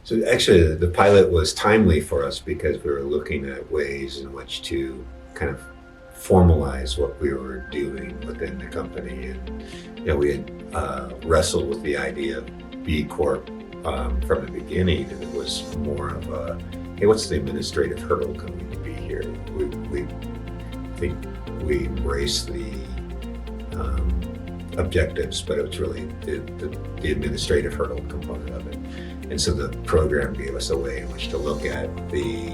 So actually, the pilot was timely for us because we were looking at ways in which to kind of formalize what we were doing within the company. And we had wrestled with the idea of B Corp from the beginning, and it was more of a, hey, what's the administrative hurdle coming to be here? We think we embrace the objectives, but it was really the administrative hurdle component of it. And so the program gave us a way in which to look at the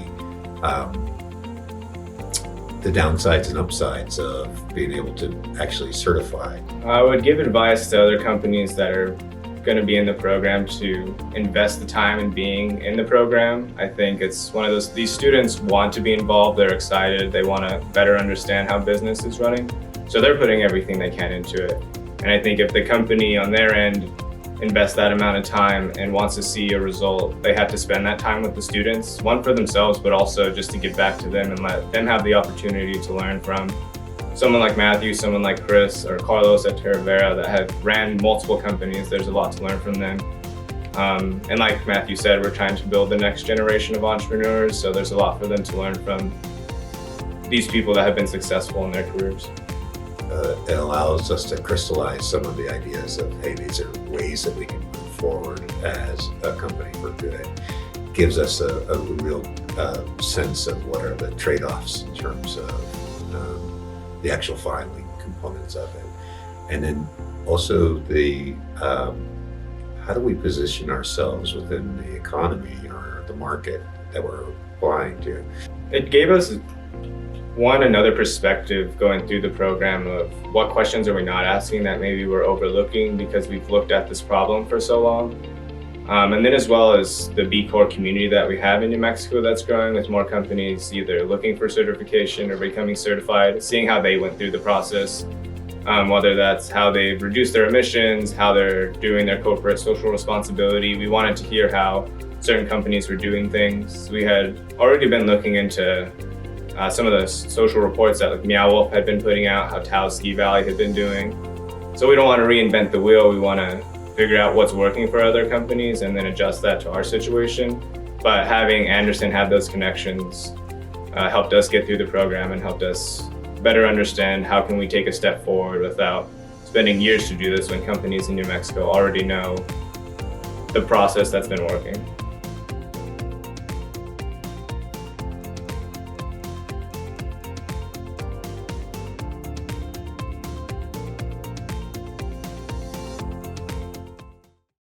downsides and upsides of being able to actually certify. I would give advice to other companies that are going to be in the program to invest the time in being in the program. I think it's one of those, these students want to be involved, they're excited, they want to better understand how business is running. So they're putting everything they can into it. And I think if the company on their end invests that amount of time and wants to see a result, they have to spend that time with the students, one for themselves, but also just to give back to them and let them have the opportunity to learn from someone like Matthew, someone like Chris or Carlos at Terravera that have ran multiple companies. There's a lot to learn from them. And like Matthew said, we're trying to build the next generation of entrepreneurs, so there's a lot for them to learn from these people that have been successful in their careers. It allows us to crystallize some of the ideas of, hey, these are ways that we can move forward as a company for good. Gives us a real sense of what are the trade-offs in terms of the actual filing components of it. And then also the how do we position ourselves within the economy or the market that we're applying to? It gave us another perspective going through the program of what questions are we not asking that maybe we're overlooking because we've looked at this problem for so long. And then as well as the B Corp community that we have in New Mexico that's growing with more companies either looking for certification or becoming certified, seeing how they went through the process, whether that's how they've reduced their emissions, how they're doing their corporate social responsibility. We wanted to hear how certain companies were doing things. We had already been looking into some of the social reports that like Meow Wolf had been putting out, how Taos Ski Valley had been doing. So we don't want to reinvent the wheel. We want to figure out what's working for other companies and then adjust that to our situation. But having Anderson have those connections helped us get through the program and helped us better understand how can we take a step forward without spending years to do this when companies in New Mexico already know the process that's been working.